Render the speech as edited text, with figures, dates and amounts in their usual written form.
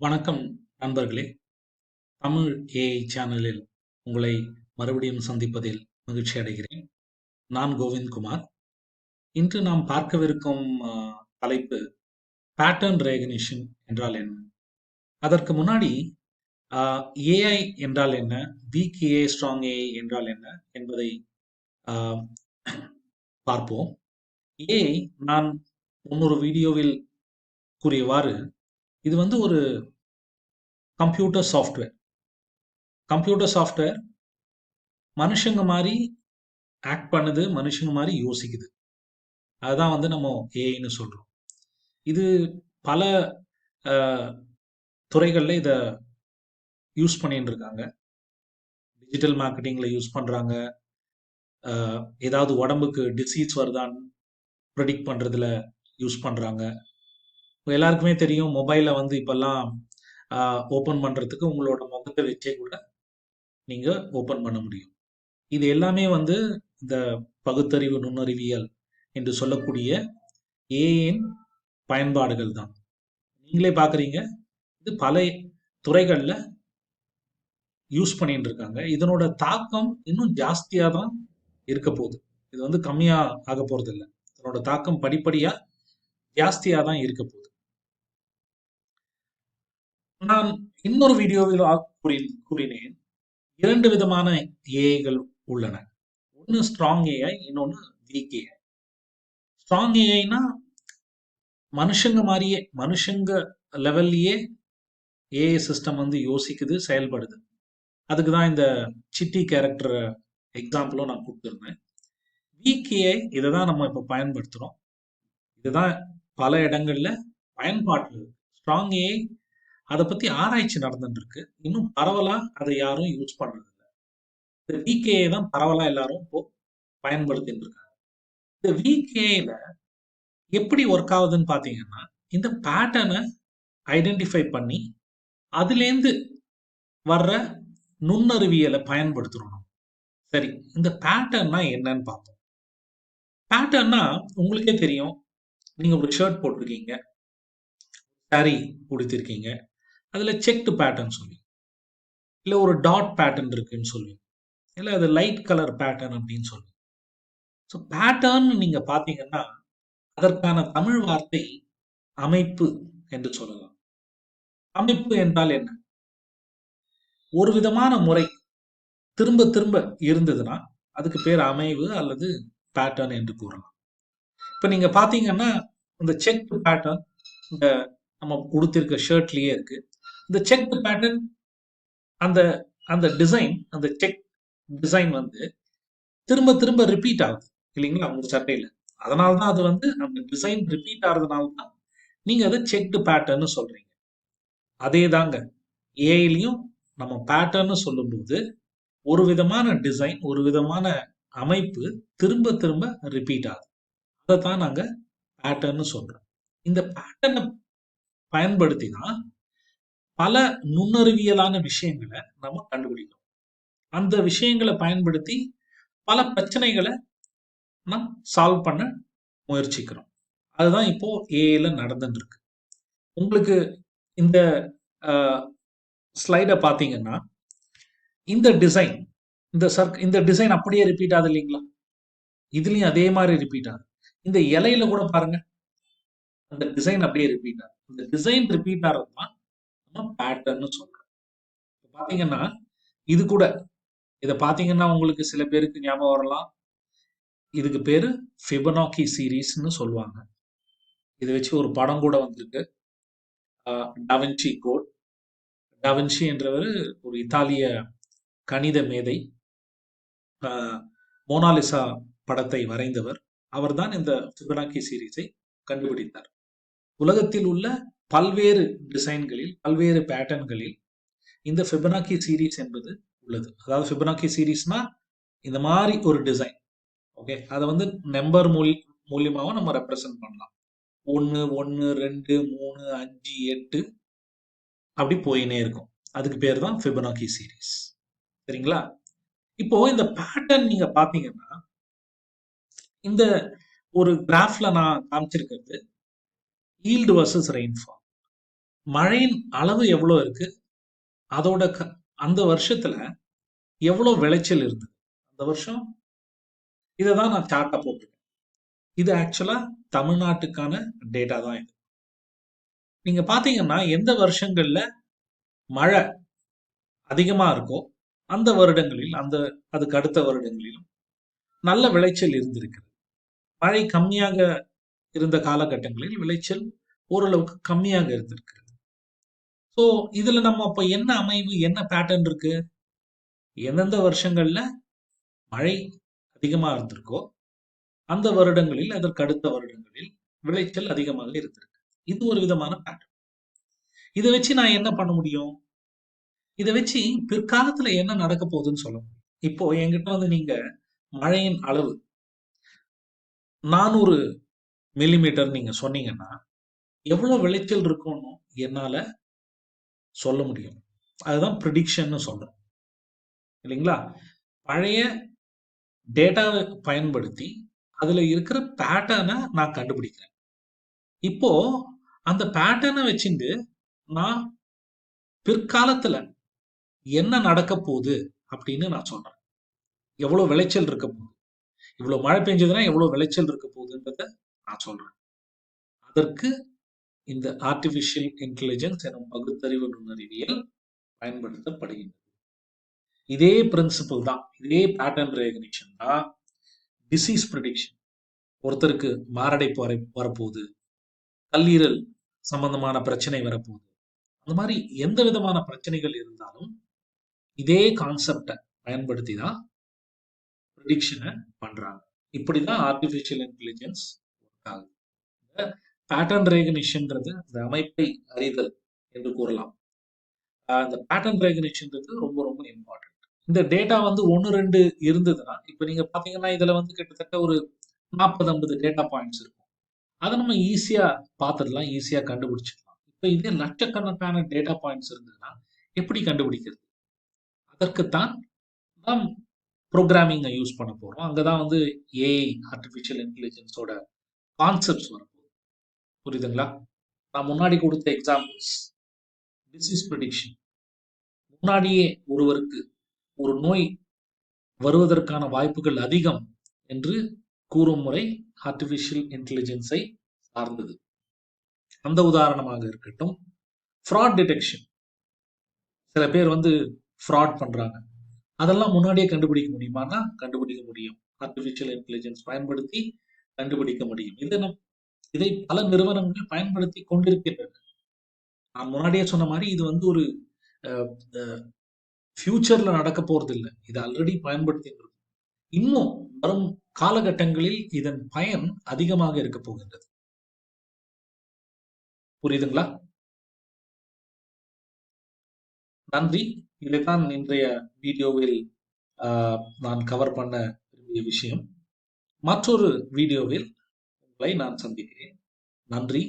வணக்கம் நண்பர்களே. தமிழ் ஏஐ சேனலில் உங்களை மறுபடியும் சந்திப்பதில் மகிழ்ச்சி அடைகிறேன். நான் கோவிந்த்குமார். இன்று நாம் பார்க்கவிருக்கும் தலைப்பு பேட்டர்ன் ரெகக்னிஷன் என்றால் என்ன? அதற்கு முன்னாடி ஏஐ என்றால் என்ன, வீக் ஏஐ, ஸ்ட்ராங் ஏஐ என்றால் என்ன என்பதை ஆஹ், பார்ப்போம். ஏஐ, நான் முன்னொரு வீடியோவில் கூறியவாறு, இது ஒரு கம்ப்யூட்டர் சாஃப்ட்வேர். கம்ப்யூட்டர் சாஃப்ட்வேர் மனுஷங்க மாதிரி ஆக்ட் பண்ணுது, மனுஷங்க மாதிரி யோசிக்குது. அதுதான் நம்ம ஏஐன்னு சொல்றோம். இது பல துறைகள்ல இத யூஸ் பண்ணிட்டு இருக்காங்க. டிஜிட்டல் மார்க்கெட்டிங்ல யூஸ் பண்றாங்க. ஏதாவது உடம்புக்கு டிசீஸ் வருதான்னு ப்ரெடிக்ட் பண்றதுல யூஸ் பண்றாங்க. எல்லாருக்குமே தெரியும், மொபைலை இப்பெல்லாம் ஓப்பன் பண்றதுக்கு உங்களோட முகத்தை வச்சே கூட நீங்க ஓப்பன் பண்ண முடியும். இது எல்லாமே இந்த பகுத்தறிவு நுண்ணறிவியல் என்று சொல்லக்கூடிய ஏஐயின் பயன்பாடுகள் தான். நீங்களே பார்க்குறீங்க, இது பல துறைகளில் யூஸ் பண்ணிட்டு இருக்காங்க. இதனோட தாக்கம் இன்னும் ஜாஸ்தியாக தான் இருக்க போகுது. இது கம்மியாக ஆக போகிறது இல்லை. இதனோட தாக்கம் படிப்படியாக ஜாஸ்தியாக தான் இருக்க போகுது. நான் இன்னொரு வீடியோவில் கூறினேன், 2 விதமான ஏஐகள் உள்ளன. ஒன்று ஸ்ட்ராங் ஏஐ, இன்னொன்று வீக் ஏஐ. ஸ்ட்ராங் ஏஐனா மனுஷங்க மாதிரியே, மனுஷங்க லெவல்லையே ஏஐ சிஸ்டம் யோசிக்குது, செயல்படுது. அதுக்கு தான் இந்த சிட்டி கேரக்டர் எக்ஸாம்பிளும் நான் கொடுத்துருந்தேன். வீக் ஏஐ இதை தான் நம்ம இப்போ பயன்படுத்துகிறோம். இதுதான் பல இடங்கள்ல பயன்பாட்டில் இருக்கு. ஸ்ட்ராங் ஏஐ அதை பற்றி ஆராய்ச்சி நடந்துட்டு இருக்கு. இன்னும் பரவலாக அதை யாரும் யூஸ் பண்றது இல்லை. இந்த வீக் ஏஐ தான் பரவலாக எல்லாரும் இப்போ பயன்படுத்திட்டு இருக்காங்க. இந்த வீக் ஏஐல எப்படி ஒர்க் ஆகுதுன்னு பார்த்தீங்கன்னா, இந்த பேட்டர்னை ஐடென்டிஃபை பண்ணி அதுலேருந்து வர்ற நுண்ணறிவியலை பயன்படுத்துறோம். சரி, இந்த பேட்டர்னா என்னன்னு பார்ப்போம். பேட்டர்னா உங்களுக்கே தெரியும், நீங்க ஒரு ஷர்ட் போட்டிருக்கீங்க, சாரி உடுத்திருக்கீங்க, அதுல செக்டு பேட்டர்ன் சொல்லுவீங்க, இல்ல ஒரு டாட் பேட்டர்ன் இருக்குன்னு சொல்லுவீங்க, இல்ல அது லைட் கலர் பேட்டர்ன் அப்படின்னு சொல்லுவீங்க. ஸோ பேட்டர்ன் நீங்க பாத்தீங்கன்னா அதற்கான தமிழ் வார்த்தை அமைப்பு என்று சொல்லலாம். அமைப்பு என்றால் என்ன? ஒரு விதமான முறை திரும்ப திரும்ப இருந்ததுன்னா அதுக்கு பேர் அமைவு அல்லது பேட்டர்ன் என்று கூறலாம். இப்ப நீங்க பாத்தீங்கன்னா இந்த செக் பேட்டர்ன் இந்த நம்ம உடுத்திருக்க ஷர்ட்லயே இருக்கு. இந்த செக் பேட்டர்ன், அந்த அந்த டிசைன், அந்த செக் டிசைன் திரும்ப திரும்ப ரிப்பீட் ஆகுது இல்லைங்களா உங்க சட்டையில. அதனால்தான் அது அந்த டிசைன் ரிப்பீட் ஆகுறதுனால தான் நீங்க அதை செக்டு பேட்டர்ன் சொல்றீங்க. அதே தாங்க ஏஐலையும் நம்ம பேட்டர்ன் சொல்லும்போது ஒரு விதமான டிசைன், ஒரு விதமான அமைப்பு திரும்ப திரும்ப ரிப்பீட் ஆகுது. அதைத்தான் நாங்க பேட்டர்ன் சொல்றோம். இந்த பேட்டர்னை பயன்படுத்தி தான் பல நுண்ணறிவியலான விஷயங்களை நம்ம கண்டுபிடிக்கிறோம். அந்த விஷயங்களை பயன்படுத்தி பல பிரச்சனைகளை நாம் சால்வ் பண்ண முயற்சிக்கிறோம். அதுதான் இப்போ ஏஐல நடந்துட்டு இருக்கு. உங்களுக்கு இந்த ஸ்லைடை பார்த்தீங்கன்னா, இந்த டிசைன், இந்த டிசைன் அப்படியே ரிப்பீட் ஆகுது இல்லைங்களா? இதுலயும் அதே மாதிரி ரிப்பீட் ஆகுது. இந்த இலையில கூட பாருங்க, அந்த டிசைன் அப்படியே ரிப்பீட் ஆகுது. இந்த டிசைன் ரிப்பீட் ஆகிறது தான் நம்ம பேட்டர்ன் சொல்றோம். பாத்தீங்கன்னா இது கூட, இதை பாத்தீங்கன்னா உங்களுக்கு சில பேருக்கு ஞாபகம் வரலாம், இதுக்கு பேரு ஃபிபனாக்கி சீரீஸ்னு சொல்லுவாங்க. இதை வச்சு ஒரு படம் கூட வந்திருக்கு, டாவின்சி கோட். டாவின்சி என்றவர் ஒரு இத்தாலிய கணித மேதை, மோனாலிசா படத்தை வரைந்தவர். அவர்தான் இந்த ஃபிபனாக்கி சீரீஸை கண்டுபிடித்தார். உலகத்தில் உள்ள பல்வேறு டிசைன்களில், பல்வேறு பேட்டர்ன்களில் இந்த ஃபிபனாக்கி சீரீஸ் என்பது உள்ளது. அதாவது ஃபிபனாக்கி சீரீஸ்னா இந்த மாதிரி ஒரு டிசைன். ஓகே, அதை நம்பர் மூலியமாவும் நம்ம ரெப்ரசன்ட் பண்ணலாம். 1 1 2 3 5 8 அப்படி போயினே இருக்கும். அதுக்கு பேர் தான் ஃபிபனாக்கி சீரீஸ். சரிங்களா? இப்போ இந்த பேட்டர்ன் நீங்க பாத்தீங்கன்னா, இந்த ஒரு கிராஃப்ல நான் காமிச்சிருக்கிறது ஈல்டு வர்சஸ் ரெயின்ஃபால். மழையின் அளவு எவ்வளவு இருக்கு, அதோட அந்த வருஷத்துல எவ்வளவு விளைச்சல் இருந்தது அந்த வருஷம். இதை தான் நான் சார்ட்டா போட்டிருக்கேன். இது ஆக்சுவலா தமிழ்நாட்டுக்கான டேட்டா தான் இது. நீங்க பாத்தீங்கன்னா எந்த வருஷங்கள்ல மழை அதிகமா இருக்கோ அந்த வருடங்களில் அதுக்கு அடுத்த வருடங்களிலும் நல்ல விளைச்சல் இருந்திருக்கிறது. மழை கம்மியாக இருந்த காலகட்டங்களில் விளைச்சல் ஓரளவுக்கு கம்மியாக இருந்திருக்கிறது. ஸோ இதுல நம்ம அப்ப என்ன அமைவு, என்ன பேட்டர்ன் இருக்கு, எந்தெந்த வருஷங்கள்ல மழை அதிகமா இருந்திருக்கோ அந்த வருடங்களில் அதற்கு அடுத்த வருடங்களில் விளைச்சல் அதிகமாக இருந்திருக்கு. இது ஒரு விதமான பேட்டர்ன். இதை வச்சு நான் என்ன பண்ண முடியும், இதை வச்சு பிற்காலத்துல என்ன நடக்க போகுதுன்னு சொல்ல முடியும். இப்போ என்கிட்ட வந்து நீங்க மழையின் அளவு 400 மில்லிமீட்டர் நீங்க சொன்னீங்கன்னா எவ்வளவு விளைச்சல் இருக்கும்னு என்னால சொல்ல முடியும். அதுதான் ப்ரிடிக்ஷன் சொல்றோம் இல்லைங்களா. பழைய டேட்டாவை பயன்படுத்தி அதுல இருக்கிற பேட்டர்னை நான் கண்டுபிடிக்கிறேன். இப்போ அந்த பேட்டர்னை வச்சுட்டு நான் பிற்காலத்துல என்ன நடக்க போகுது அப்படின்னு நான் சொல்றேன். எவ்வளவு விளைச்சல் இருக்க போகுது, இவ்வளவு மழை பெஞ்சதுன்னா எவ்வளவு விளைச்சல் இருக்க போகுதுன்றத நான் சொல்றேன். அதற்கு இந்த ஆர்டிபிஷியல் இன்டெலிஜென்ஸ் எனும் பகுத்தறிவு நுண்ணறிவியல் பயன்படுத்தப்படுகின்றது. இதே பிரின்சிபல் தான், இதே பேட்டர்ன் ரெகக்னிஷன் தான் டிசீஸ் ப்ரிடிக்ஷன். ஒருத்தருக்கு மாரடைப்பு வரப்போகுது, கல்லீரல் சம்பந்தமான பிரச்சனை வரப்போகுது, அந்த மாதிரி எந்த விதமான பிரச்சனைகள் இருந்தாலும் இதே கான்செப்டை பயன்படுத்தி தான் ப்ரிடிக்ஷனை பண்றாங்க. இப்படிதான் ஆர்டிபிஷியல் இன்டெலிஜென்ஸ் ஒர்க் ஆகுது. பேட்டர்ன் ரெகக்னிஷன்ன்றது இந்த அமைப்பை அறிதல் என்று கூறலாம். இந்த பேட்டர்ன் ரெகக்னிஷன்ன்றது ரொம்ப ரொம்ப இம்பார்ட்டன்ட். இந்த டேட்டா வந்து 1-2 இருந்ததுன்னா, இப்ப நீங்க பாத்தீங்கன்னா இதுல வந்து கிட்டத்தட்ட ஒரு 40-50 டேட்டா பாயிண்ட்ஸ் இருக்கும். அதை நம்ம ஈஸியா பார்த்துடலாம், ஈஸியா கண்டுபிடிச்சிடலாம். இப்ப இதே லட்சக்கணக்கான டேட்டா பாயிண்ட்ஸ் இருந்ததுன்னா எப்படி கண்டுபிடிக்கிறது? அதற்குத்தான் நாம் ப்ரோக்ராமிங்கை யூஸ் பண்ண போறோம். அங்கதான் வந்து ஏஐ ஆர்டிபிஷியல் இன்டெலிஜென்ஸோட கான்செப்ட்ஸ் வரும். புரியுதுங்களா? நான் முன்னாடி கொடுத்த எக்ஸாம்பிள்ஸ், டிசீஸ் ப்ரிடிக்ஷன், முன்னாடியே ஒருவருக்கு ஒரு நோய் வருவதற்கான வாய்ப்புகள் அதிகம் என்று கூறும் முறை ஆர்டிபிஷியல் இன்டெலிஜென்ஸை சார்ந்தது. அந்த உதாரணமாக இருக்கட்டும். ஃப்ராட் டிடெக்ஷன், சில பேர் வந்து ஃப்ராட் பண்றாங்க, அதெல்லாம் முன்னாடியே கண்டுபிடிக்க முடியுமானா கண்டுபிடிக்க முடியும். ஆர்டிபிஷியல் இன்டெலிஜென்ஸ் பயன்படுத்தி கண்டுபிடிக்க முடியும். இதை பல நிறுவனங்கள் பயன்படுத்தி கொண்டிருக்கின்றன. நான் முன்னாடியே சொன்ன மாதிரி இது வந்து ஒரு ஃபியூச்சர்ல நடக்க போறது இல்லை, இது ஆல்ரெடி பயன்படுத்தி இன்னும் வரும் காலகட்டங்களில் இதன் பயன் அதிகமாக இருக்க போகின்றது. புரியுதுங்களா? நன்றி. இதைத்தான் இன்றைய வீடியோவில் நான் கவர் பண்ண விரும்பிய விஷயம். மற்றொரு வீடியோவில் உங்களை நான் சந்திக்கிறேன். நன்றி.